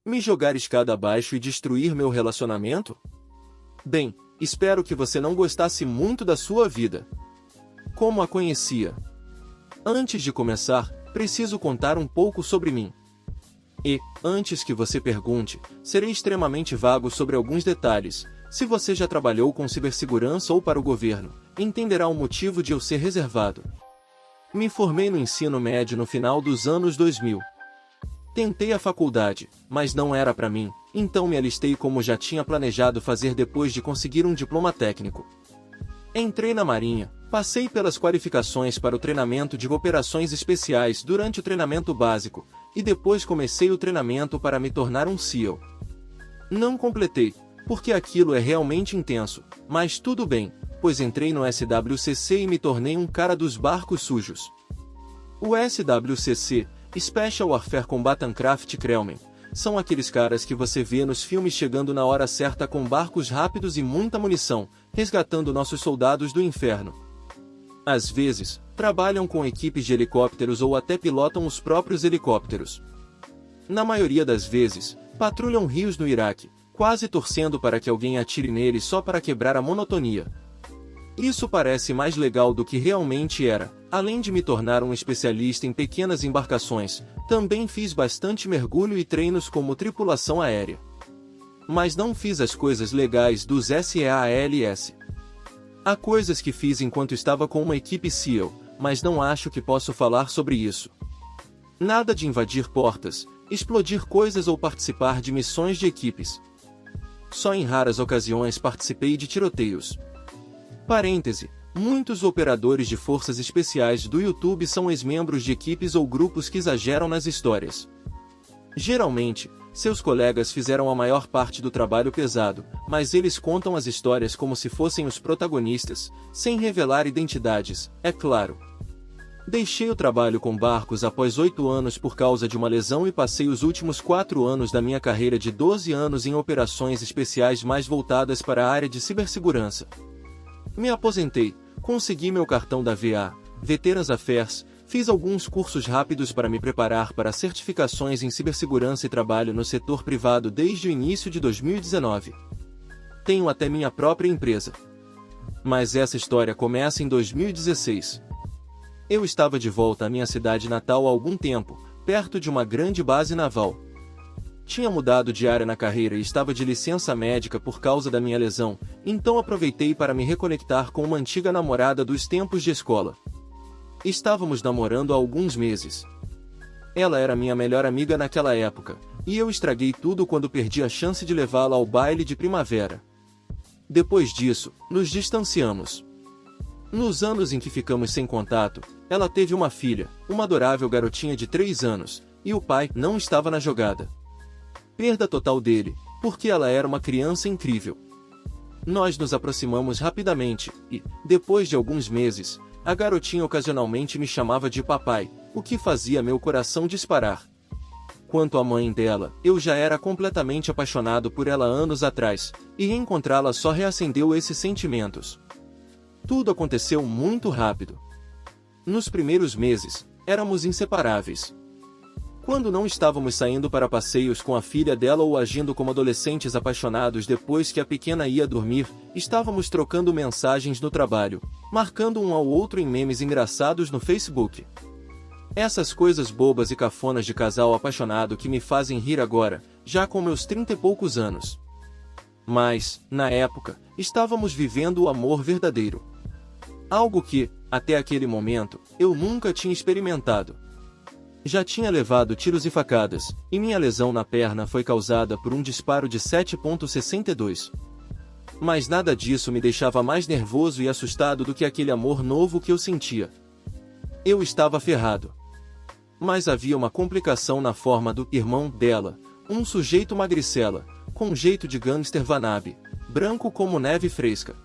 Me jogar escada abaixo e destruir meu relacionamento? Bem, espero que você não gostasse muito da sua vida. Como a conhecia? Antes de começar, preciso contar um pouco sobre mim. E, antes que você pergunte, serei extremamente vago sobre alguns detalhes. Se você já trabalhou com cibersegurança ou para o governo, entenderá o motivo de eu ser reservado. Me formei no ensino médio no final dos anos 2000. Tentei a faculdade, mas não era para mim, então me alistei como já tinha planejado fazer depois de conseguir um diploma técnico. Entrei na Marinha, passei pelas qualificações para o treinamento de operações especiais durante o treinamento básico, e depois comecei o treinamento para me tornar um SEAL. Não completei, porque aquilo é realmente intenso, mas tudo bem, pois entrei no SWCC e me tornei um cara dos barcos sujos. O SWCC, Special Warfare Combatant Craft Crewmen, são aqueles caras que você vê nos filmes chegando na hora certa com barcos rápidos e muita munição, resgatando nossos soldados do inferno. Às vezes, trabalham com equipes de helicópteros ou até pilotam os próprios helicópteros. Na maioria das vezes, patrulham rios no Iraque, quase torcendo para que alguém atire neles só para quebrar a monotonia. Isso parece mais legal do que realmente era. Além de me tornar um especialista em pequenas embarcações, também fiz bastante mergulho e treinos como tripulação aérea. Mas não fiz as coisas legais dos SEALs. Há coisas que fiz enquanto estava com uma equipe SEAL, mas não acho que posso falar sobre isso. Nada de invadir portas, explodir coisas ou participar de missões de equipes. Só em raras ocasiões participei de tiroteios. Parêntese. Muitos operadores de forças especiais do YouTube são ex-membros de equipes ou grupos que exageram nas histórias. Geralmente, seus colegas fizeram a maior parte do trabalho pesado, mas eles contam as histórias como se fossem os protagonistas, sem revelar identidades, é claro. Deixei o trabalho com barcos após 8 anos por causa de uma lesão e passei os últimos 4 anos da minha carreira de 12 anos em operações especiais mais voltadas para a área de cibersegurança. Me aposentei, consegui meu cartão da VA, Veterans Affairs, fiz alguns cursos rápidos para me preparar para certificações em cibersegurança e trabalho no setor privado desde o início de 2019. Tenho até minha própria empresa. Mas essa história começa em 2016. Eu estava de volta à minha cidade natal há algum tempo, perto de uma grande base naval. Tinha mudado de área na carreira e estava de licença médica por causa da minha lesão, então aproveitei para me reconectar com uma antiga namorada dos tempos de escola. Estávamos namorando há alguns meses. Ela era minha melhor amiga naquela época, e eu estraguei tudo quando perdi a chance de levá-la ao baile de primavera. Depois disso, nos distanciamos. Nos anos em que ficamos sem contato, ela teve uma filha, uma adorável garotinha de 3 anos, e o pai não estava na jogada. Perda total dele, porque ela era uma criança incrível. Nós nos aproximamos rapidamente, e, depois de alguns meses, a garotinha ocasionalmente me chamava de papai, o que fazia meu coração disparar. Quanto à mãe dela, eu já era completamente apaixonado por ela anos atrás, e reencontrá-la só reacendeu esses sentimentos. Tudo aconteceu muito rápido. Nos primeiros meses, éramos inseparáveis. Quando não estávamos saindo para passeios com a filha dela ou agindo como adolescentes apaixonados depois que a pequena ia dormir, estávamos trocando mensagens no trabalho, marcando um ao outro em memes engraçados no Facebook. Essas coisas bobas e cafonas de casal apaixonado que me fazem rir agora, já com meus 30 e poucos anos. Mas, na época, estávamos vivendo o amor verdadeiro. Algo que, até aquele momento, eu nunca tinha experimentado. Já tinha levado tiros e facadas, e minha lesão na perna foi causada por um disparo de 7,62. Mas nada disso me deixava mais nervoso e assustado do que aquele amor novo que eu sentia. Eu estava ferrado. Mas havia uma complicação na forma do irmão dela, um sujeito magricela, com um jeito de gangster Vanabe, branco como neve fresca.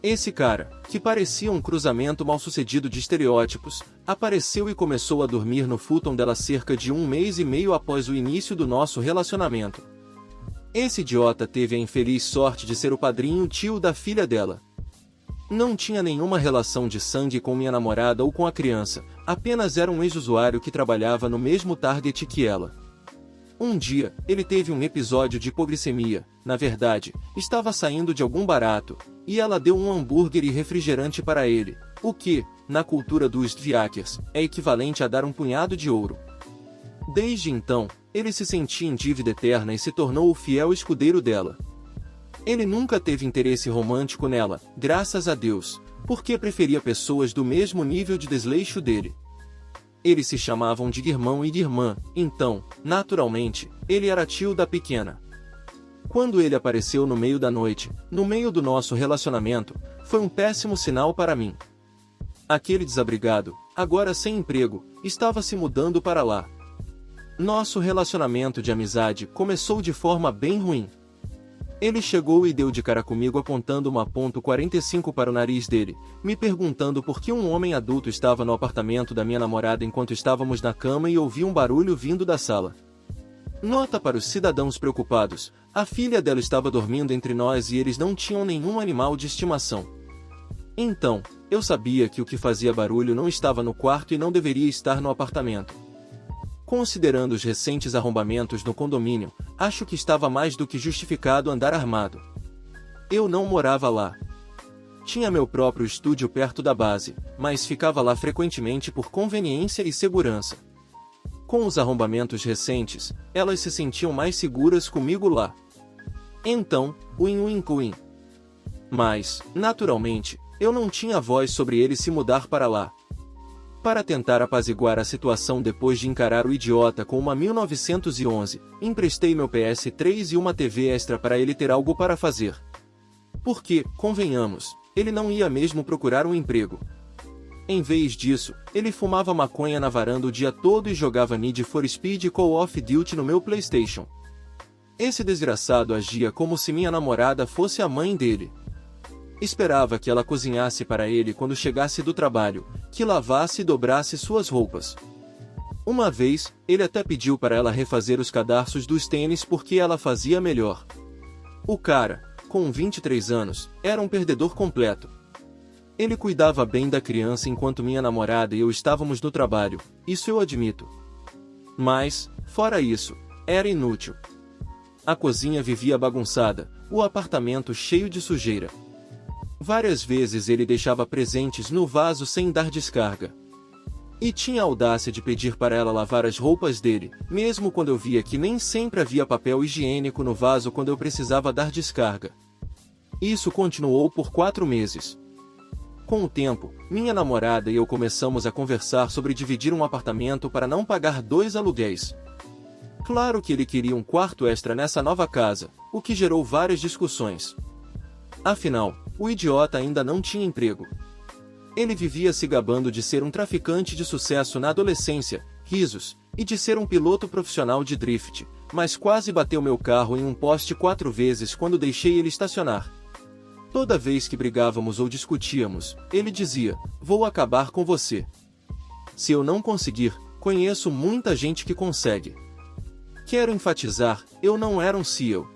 Esse cara, que parecia um cruzamento mal-sucedido de estereótipos, apareceu e começou a dormir no futon dela cerca de 1 mês e meio após o início do nosso relacionamento. Esse idiota teve a infeliz sorte de ser o padrinho tio da filha dela. Não tinha nenhuma relação de sangue com minha namorada ou com a criança, apenas era um ex-usuário que trabalhava no mesmo target que ela. Um dia, ele teve um episódio de hipoglicemia, na verdade, estava saindo de algum barato, e ela deu um hambúrguer e refrigerante para ele, o que, na cultura dos Dviakers, é equivalente a dar um punhado de ouro. Desde então, ele se sentia em dívida eterna e se tornou o fiel escudeiro dela. Ele nunca teve interesse romântico nela, graças a Deus, porque preferia pessoas do mesmo nível de desleixo dele. Eles se chamavam de irmão e de irmã, então, naturalmente, ele era tio da pequena. Quando ele apareceu no meio da noite, no meio do nosso relacionamento, foi um péssimo sinal para mim. Aquele desabrigado, agora sem emprego, estava se mudando para lá. Nosso relacionamento de amizade começou de forma bem ruim. Ele chegou e deu de cara comigo apontando uma .45 para o nariz dele, me perguntando por que um homem adulto estava no apartamento da minha namorada enquanto estávamos na cama e ouvi um barulho vindo da sala. Nota para os cidadãos preocupados, a filha dela estava dormindo entre nós e eles não tinham nenhum animal de estimação. Então, eu sabia que o que fazia barulho não estava no quarto e não deveria estar no apartamento. Considerando os recentes arrombamentos no condomínio, acho que estava mais do que justificado andar armado. Eu não morava lá. Tinha meu próprio estúdio perto da base, mas ficava lá frequentemente por conveniência e segurança. Com os arrombamentos recentes, elas se sentiam mais seguras comigo lá. Então, win-win-win. Mas, naturalmente, eu não tinha voz sobre ele se mudar para lá. Para tentar apaziguar a situação depois de encarar o idiota com uma 1911, emprestei meu PS3 e uma TV extra para ele ter algo para fazer. Porque, convenhamos, ele não ia mesmo procurar um emprego. Em vez disso, ele fumava maconha na varanda o dia todo e jogava Need for Speed e Call of Duty no meu PlayStation. Esse desgraçado agia como se minha namorada fosse a mãe dele. Esperava que ela cozinhasse para ele quando chegasse do trabalho, que lavasse e dobrasse suas roupas. Uma vez, ele até pediu para ela refazer os cadarços dos tênis porque ela fazia melhor. O cara, com 23 anos, era um perdedor completo. Ele cuidava bem da criança enquanto minha namorada e eu estávamos no trabalho, isso eu admito. Mas, fora isso, era inútil. A cozinha vivia bagunçada, o apartamento cheio de sujeira. Várias vezes ele deixava presentes no vaso sem dar descarga. E tinha a audácia de pedir para ela lavar as roupas dele, mesmo quando eu via que nem sempre havia papel higiênico no vaso quando eu precisava dar descarga. Isso continuou por 4 meses. Com o tempo, minha namorada e eu começamos a conversar sobre dividir um apartamento para não pagar 2 aluguéis. Claro que ele queria um quarto extra nessa nova casa, o que gerou várias discussões. Afinal, o idiota ainda não tinha emprego. Ele vivia se gabando de ser um traficante de sucesso na adolescência, risos, e de ser um piloto profissional de drift, mas quase bateu meu carro em um poste 4 vezes quando deixei ele estacionar. Toda vez que brigávamos ou discutíamos, ele dizia, vou acabar com você. Se eu não conseguir, conheço muita gente que consegue. Quero enfatizar, eu não era um SEAL.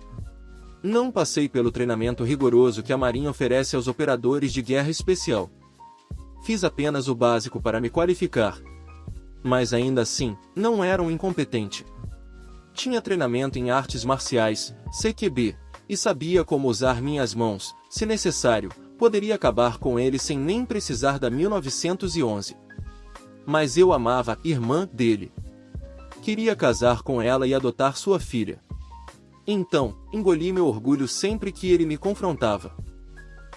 Não passei pelo treinamento rigoroso que a Marinha oferece aos operadores de guerra especial. Fiz apenas o básico para me qualificar. Mas ainda assim, não era um incompetente. Tinha treinamento em artes marciais, CQB, e sabia como usar minhas mãos, se necessário, poderia acabar com ele sem nem precisar da 1911. Mas eu amava a irmã dele. Queria casar com ela e adotar sua filha. Então, engoli meu orgulho sempre que ele me confrontava.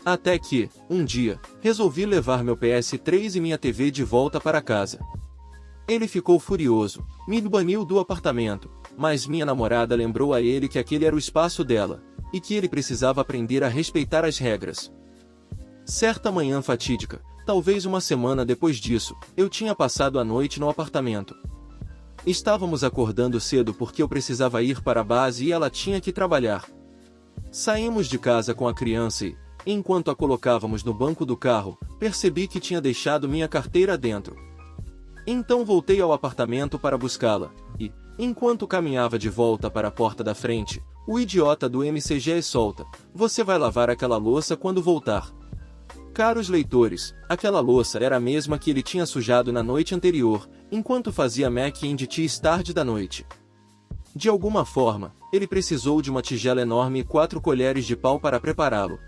Até que, um dia, resolvi levar meu PS3 e minha TV de volta para casa. Ele ficou furioso, me baniu do apartamento, mas minha namorada lembrou a ele que aquele era o espaço dela, e que ele precisava aprender a respeitar as regras. Certa manhã fatídica, talvez uma semana depois disso, eu tinha passado a noite no apartamento. Estávamos acordando cedo porque eu precisava ir para a base e ela tinha que trabalhar. Saímos de casa com a criança e, enquanto a colocávamos no banco do carro, percebi que tinha deixado minha carteira dentro. Então voltei ao apartamento para buscá-la, e, enquanto caminhava de volta para a porta da frente, o idiota do MCG solta, você vai lavar aquela louça quando voltar. Caros leitores, aquela louça era a mesma que ele tinha sujado na noite anterior, enquanto fazia mac and cheese tarde da noite. De alguma forma, ele precisou de uma tigela enorme e 4 colheres de pau para prepará-lo.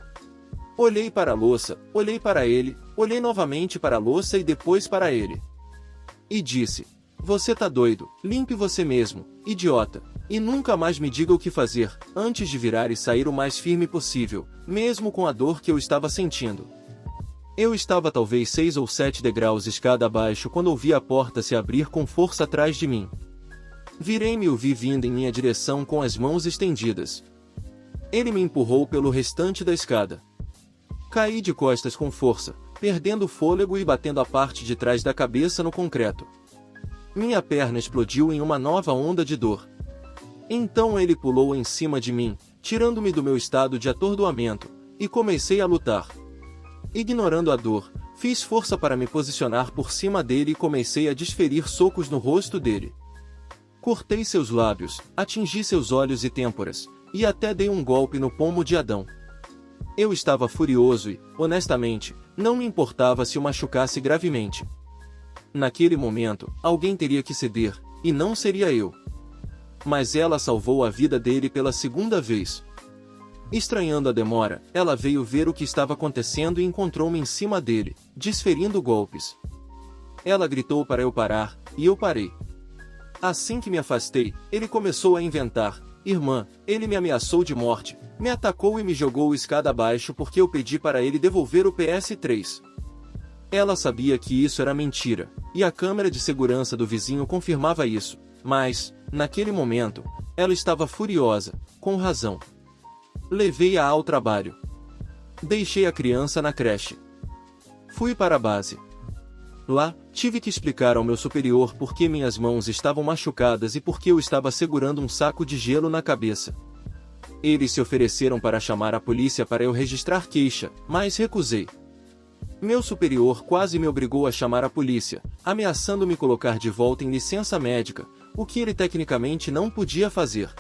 Olhei para a louça, olhei para ele, olhei novamente para a louça e depois para ele. E disse: "Você tá doido, limpe você mesmo, idiota, e nunca mais me diga o que fazer", antes de virar e sair o mais firme possível, mesmo com a dor que eu estava sentindo. Eu estava talvez 6 ou 7 degraus escada abaixo quando ouvi a porta se abrir com força atrás de mim. Virei-me e o vi vindo em minha direção com as mãos estendidas. Ele me empurrou pelo restante da escada. Caí de costas com força, perdendo o fôlego e batendo a parte de trás da cabeça no concreto. Minha perna explodiu em uma nova onda de dor. Então ele pulou em cima de mim, tirando-me do meu estado de atordoamento, e comecei a lutar. Ignorando a dor, fiz força para me posicionar por cima dele e comecei a desferir socos no rosto dele. Cortei seus lábios, atingi seus olhos e têmporas, e até dei um golpe no pomo de Adão. Eu estava furioso e, honestamente, não me importava se o machucasse gravemente. Naquele momento, alguém teria que ceder, e não seria eu. Mas ela salvou a vida dele pela segunda vez. Estranhando a demora, ela veio ver o que estava acontecendo e encontrou-me em cima dele, desferindo golpes. Ela gritou para eu parar, e eu parei. Assim que me afastei, ele começou a inventar: "Irmã, ele me ameaçou de morte, me atacou e me jogou escada abaixo porque eu pedi para ele devolver o PS3. Ela sabia que isso era mentira, e a câmera de segurança do vizinho confirmava isso, mas, naquele momento, ela estava furiosa, com razão. Levei-a ao trabalho. Deixei a criança na creche. Fui para a base. Lá, tive que explicar ao meu superior por que minhas mãos estavam machucadas e por que eu estava segurando um saco de gelo na cabeça. Eles se ofereceram para chamar a polícia para eu registrar queixa, mas recusei. Meu superior quase me obrigou a chamar a polícia, ameaçando me colocar de volta em licença médica, o que ele tecnicamente não podia fazer.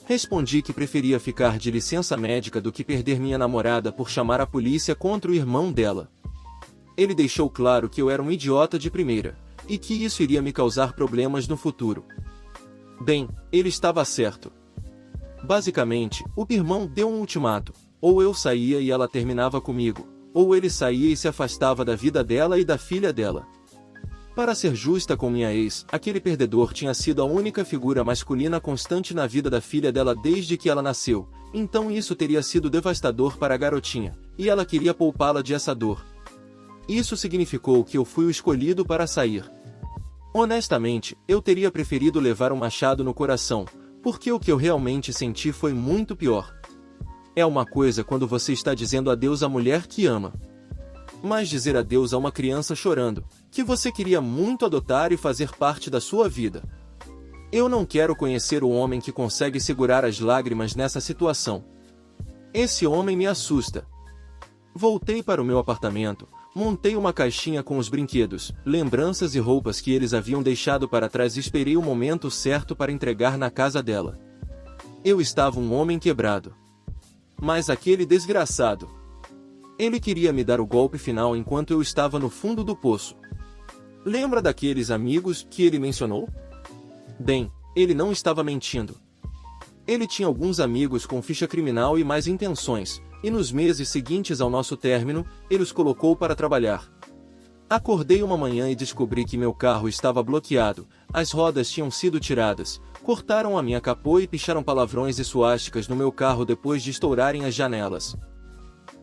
Respondi que preferia ficar de licença médica do que perder minha namorada por chamar a polícia contra o irmão dela. Ele deixou claro que eu era um idiota de primeira, e que isso iria me causar problemas no futuro. Bem, ele estava certo. Basicamente, o irmão deu um ultimato: ou eu saía e ela terminava comigo, ou ele saía e se afastava da vida dela e da filha dela. Para ser justa com minha ex, aquele perdedor tinha sido a única figura masculina constante na vida da filha dela desde que ela nasceu, então isso teria sido devastador para a garotinha, e ela queria poupá-la de essa dor. Isso significou que eu fui o escolhido para sair. Honestamente, eu teria preferido levar um machado no coração, porque o que eu realmente senti foi muito pior. É uma coisa quando você está dizendo adeus à mulher que ama. Mas dizer adeus a uma criança chorando, que você queria muito adotar e fazer parte da sua vida. Eu não quero conhecer o homem que consegue segurar as lágrimas nessa situação. Esse homem me assusta. Voltei para o meu apartamento, montei uma caixinha com os brinquedos, lembranças e roupas que eles haviam deixado para trás e esperei o momento certo para entregar na casa dela. Eu estava um homem quebrado. Mas aquele desgraçado. Ele queria me dar o golpe final enquanto eu estava no fundo do poço. Lembra daqueles amigos que ele mencionou? Bem, ele não estava mentindo. Ele tinha alguns amigos com ficha criminal e más intenções, e nos meses seguintes ao nosso término, ele os colocou para trabalhar. Acordei uma manhã e descobri que meu carro estava bloqueado, as rodas tinham sido tiradas, cortaram a minha capô e picharam palavrões e suásticas no meu carro depois de estourarem as janelas.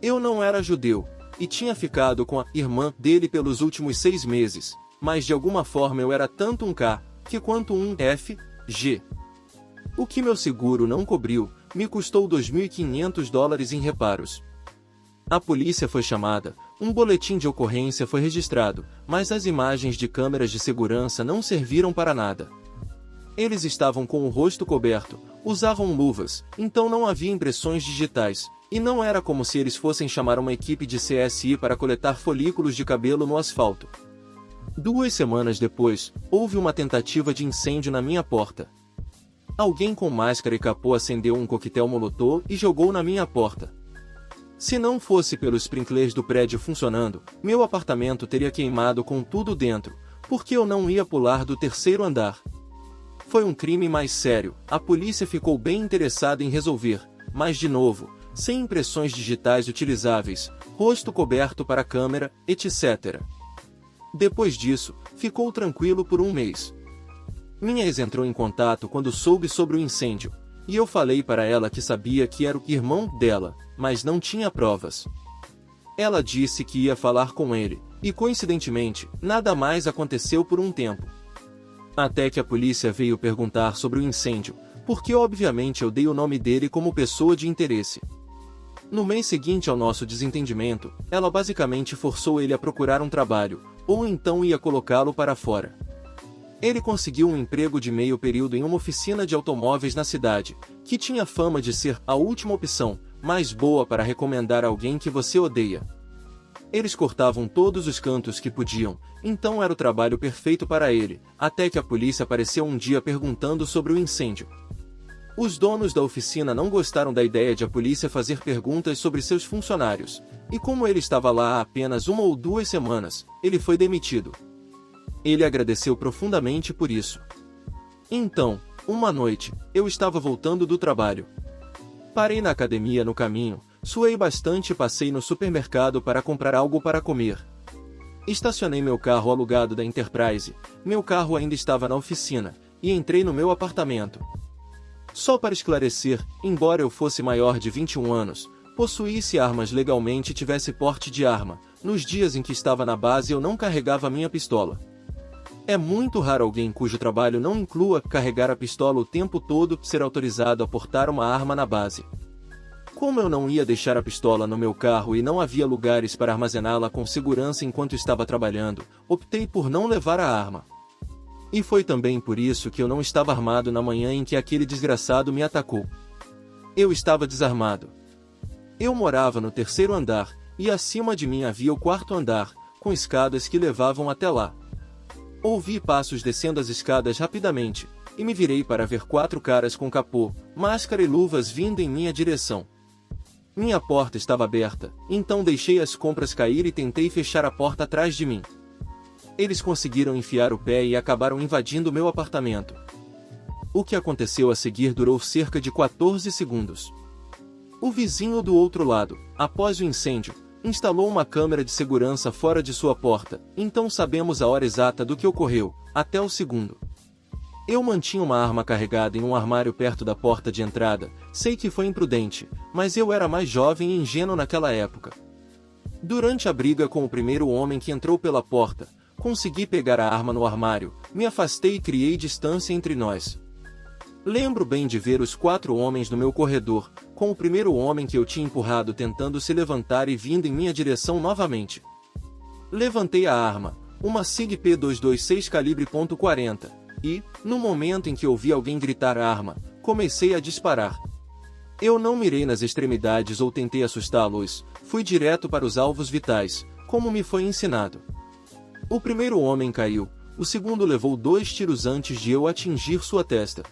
Eu não era judeu, e tinha ficado com a irmã dele pelos últimos 6 meses, mas de alguma forma eu era tanto um K, que quanto um F, G. O que meu seguro não cobriu, me custou $2.500 em reparos. A polícia foi chamada, um boletim de ocorrência foi registrado, mas as imagens de câmeras de segurança não serviram para nada. Eles estavam com o rosto coberto, usavam luvas, então não havia impressões digitais, e não era como se eles fossem chamar uma equipe de CSI para coletar folículos de cabelo no asfalto. 2 semanas depois, houve uma tentativa de incêndio na minha porta. Alguém com máscara e capô acendeu um coquetel molotov e jogou na minha porta. Se não fosse pelos sprinklers do prédio funcionando, meu apartamento teria queimado com tudo dentro, porque eu não ia pular do 3º andar. Foi um crime mais sério, a polícia ficou bem interessada em resolver, mas de novo, sem impressões digitais utilizáveis, rosto coberto para a câmera, etc. Depois disso, ficou tranquilo por um mês. Minha ex entrou em contato quando soube sobre o incêndio, e eu falei para ela que sabia que era o irmão dela, mas não tinha provas. Ela disse que ia falar com ele, e coincidentemente, nada mais aconteceu por um tempo. Até que a polícia veio perguntar sobre o incêndio, porque obviamente eu dei o nome dele como pessoa de interesse. No mês seguinte ao nosso desentendimento, ela basicamente forçou ele a procurar um trabalho, ou então ia colocá-lo para fora. Ele conseguiu um emprego de meio período em uma oficina de automóveis na cidade, que tinha fama de ser a última opção, mais boa para recomendar alguém que você odeia. Eles cortavam todos os cantos que podiam, então era o trabalho perfeito para ele, até que a polícia apareceu um dia perguntando sobre o incêndio. Os donos da oficina não gostaram da ideia de a polícia fazer perguntas sobre seus funcionários, e como ele estava lá há apenas 1 ou 2 semanas, ele foi demitido. Ele agradeceu profundamente por isso. Então, uma noite, eu estava voltando do trabalho. Parei na academia no caminho, suei bastante e passei no supermercado para comprar algo para comer. Estacionei meu carro alugado da Enterprise, meu carro ainda estava na oficina, e entrei no meu apartamento. Só para esclarecer, embora eu fosse maior de 21 anos, possuísse armas legalmente e tivesse porte de arma, nos dias em que estava na base eu não carregava minha pistola. É muito raro alguém cujo trabalho não inclua carregar a pistola o tempo todo ser autorizado a portar uma arma na base. Como eu não ia deixar a pistola no meu carro e não havia lugares para armazená-la com segurança enquanto estava trabalhando, optei por não levar a arma. E foi também por isso que eu não estava armado na manhã em que aquele desgraçado me atacou. Eu estava desarmado. Eu morava no 3º andar, e acima de mim havia o 4º andar, com escadas que levavam até lá. Ouvi passos descendo as escadas rapidamente, e me virei para ver 4 caras com capô, máscara e luvas vindo em minha direção. Minha porta estava aberta, então deixei as compras cair e tentei fechar a porta atrás de mim. Eles conseguiram enfiar o pé e acabaram invadindo meu apartamento. O que aconteceu a seguir durou cerca de 14 segundos. O vizinho do outro lado, após o incêndio, instalou uma câmera de segurança fora de sua porta, então sabemos a hora exata do que ocorreu, até o segundo. Eu mantinha uma arma carregada em um armário perto da porta de entrada, sei que foi imprudente, mas eu era mais jovem e ingênuo naquela época. Durante a briga com o primeiro homem que entrou pela porta, consegui pegar a arma no armário, me afastei e criei distância entre nós. Lembro bem de ver os 4 homens no meu corredor, com o primeiro homem que eu tinha empurrado tentando se levantar e vindo em minha direção novamente. Levantei a arma, uma SIG P226 calibre .40, e, no momento em que ouvi alguém gritar arma, comecei a disparar. Eu não mirei nas extremidades ou tentei assustá-los, fui direto para os alvos vitais, como me foi ensinado. O primeiro homem caiu, o segundo levou 2 tiros antes de eu atingir sua testa.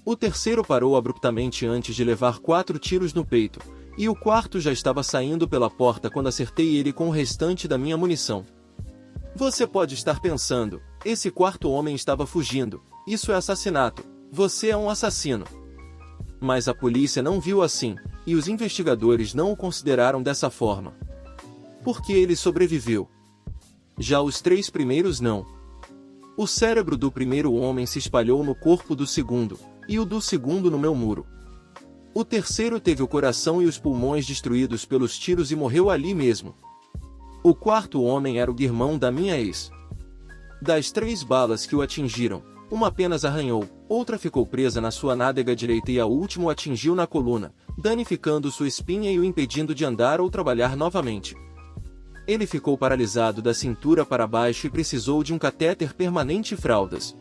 O terceiro parou abruptamente antes de levar 4 tiros no peito, e o quarto já estava saindo pela porta quando acertei ele com o restante da minha munição. Você pode estar pensando, esse quarto homem estava fugindo, isso é assassinato, você é um assassino. Mas a polícia não viu assim, e os investigadores não o consideraram dessa forma. Porque ele sobreviveu. Já os 3 primeiros não. O cérebro do primeiro homem se espalhou no corpo do segundo, e o do segundo no meu muro. O terceiro teve o coração e os pulmões destruídos pelos tiros e morreu ali mesmo. O quarto homem era o irmão da minha ex. Das 3 balas que o atingiram, uma apenas arranhou, outra ficou presa na sua nádega direita e a última o atingiu na coluna, danificando sua espinha e o impedindo de andar ou trabalhar novamente. Ele ficou paralisado da cintura para baixo e precisou de um catéter permanente e fraldas.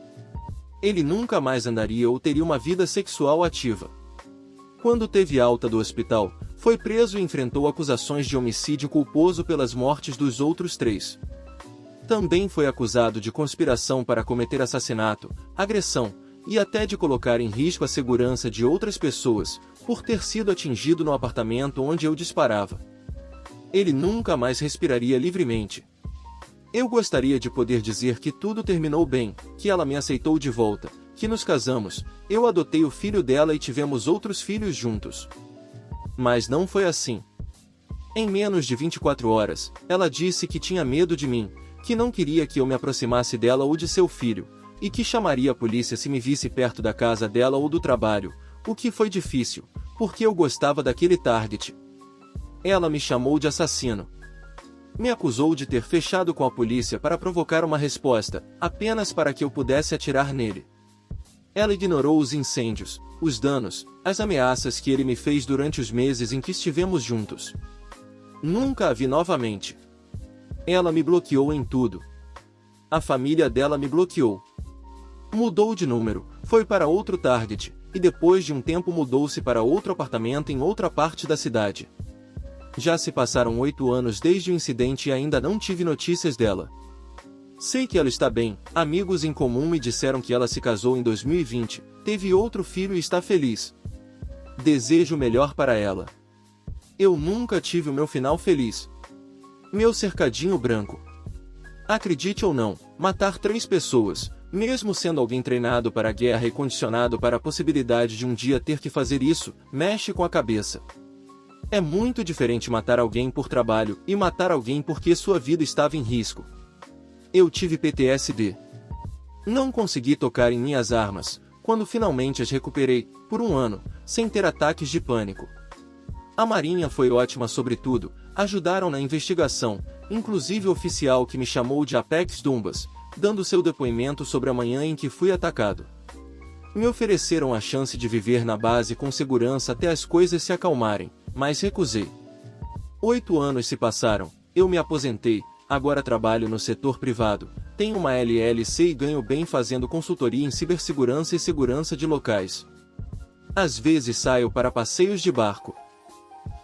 Ele nunca mais andaria ou teria uma vida sexual ativa. Quando teve alta do hospital, foi preso e enfrentou acusações de homicídio culposo pelas mortes dos outros 3. Também foi acusado de conspiração para cometer assassinato, agressão, e até de colocar em risco a segurança de outras pessoas, por ter sido atingido no apartamento onde eu disparava. Ele nunca mais respiraria livremente. Eu gostaria de poder dizer que tudo terminou bem, que ela me aceitou de volta, que nos casamos, eu adotei o filho dela e tivemos outros filhos juntos. Mas não foi assim. Em menos de 24 horas, ela disse que tinha medo de mim, que não queria que eu me aproximasse dela ou de seu filho, e que chamaria a polícia se me visse perto da casa dela ou do trabalho, o que foi difícil, porque eu gostava daquele target. Ela me chamou de assassino. Me acusou de ter fechado com a polícia para provocar uma resposta, apenas para que eu pudesse atirar nele. Ela ignorou os incêndios, os danos, as ameaças que ele me fez durante os meses em que estivemos juntos. Nunca a vi novamente. Ela me bloqueou em tudo. A família dela me bloqueou. Mudou de número, foi para outro target, e depois de um tempo mudou-se para outro apartamento em outra parte da cidade. Já se passaram 8 anos desde o incidente e ainda não tive notícias dela. Sei que ela está bem, amigos em comum me disseram que ela se casou em 2020, teve outro filho e está feliz. Desejo o melhor para ela. Eu nunca tive o meu final feliz. Meu cercadinho branco. Acredite ou não, matar 3 pessoas, mesmo sendo alguém treinado para a guerra e condicionado para a possibilidade de um dia ter que fazer isso, mexe com a cabeça. É muito diferente matar alguém por trabalho e matar alguém porque sua vida estava em risco. Eu tive PTSD. Não consegui tocar em minhas armas, quando finalmente as recuperei, por 1 ano, sem ter ataques de pânico. A Marinha foi ótima sobre tudo, ajudaram na investigação, inclusive o oficial que me chamou de Apex Dumbas, dando seu depoimento sobre a manhã em que fui atacado. Me ofereceram a chance de viver na base com segurança até as coisas se acalmarem, mas recusei. 8 anos se passaram, eu me aposentei, agora trabalho no setor privado, tenho uma LLC e ganho bem fazendo consultoria em cibersegurança e segurança de locais. Às vezes saio para passeios de barco.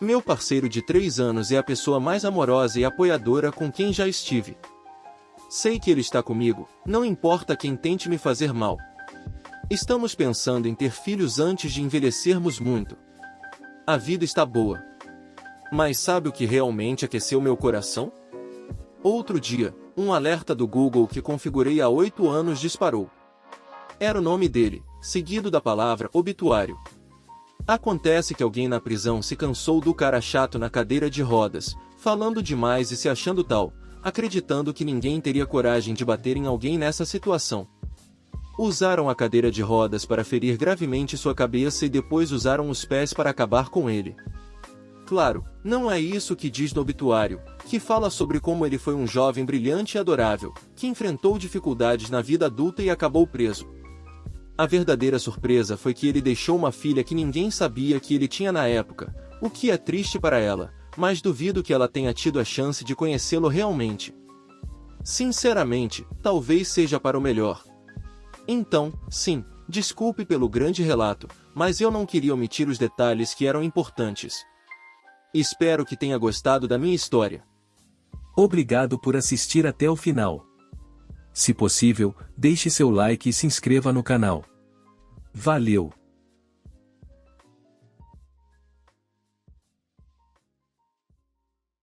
Meu parceiro de 3 anos é a pessoa mais amorosa e apoiadora com quem já estive. Sei que ele está comigo, não importa quem tente me fazer mal. Estamos pensando em ter filhos antes de envelhecermos muito. A vida está boa. Mas sabe o que realmente aqueceu meu coração? Outro dia, um alerta do Google que configurei há 8 anos disparou. Era o nome dele, seguido da palavra obituário. Acontece que alguém na prisão se cansou do cara chato na cadeira de rodas, falando demais e se achando tal, acreditando que ninguém teria coragem de bater em alguém nessa situação. Usaram a cadeira de rodas para ferir gravemente sua cabeça e depois usaram os pés para acabar com ele. Claro, não é isso que diz no obituário, que fala sobre como ele foi um jovem brilhante e adorável, que enfrentou dificuldades na vida adulta e acabou preso. A verdadeira surpresa foi que ele deixou uma filha que ninguém sabia que ele tinha na época, o que é triste para ela, mas duvido que ela tenha tido a chance de conhecê-lo realmente. Sinceramente, talvez seja para o melhor. Então, sim, desculpe pelo grande relato, mas eu não queria omitir os detalhes que eram importantes. Espero que tenha gostado da minha história. Obrigado por assistir até o final. Se possível, deixe seu like e se inscreva no canal. Valeu!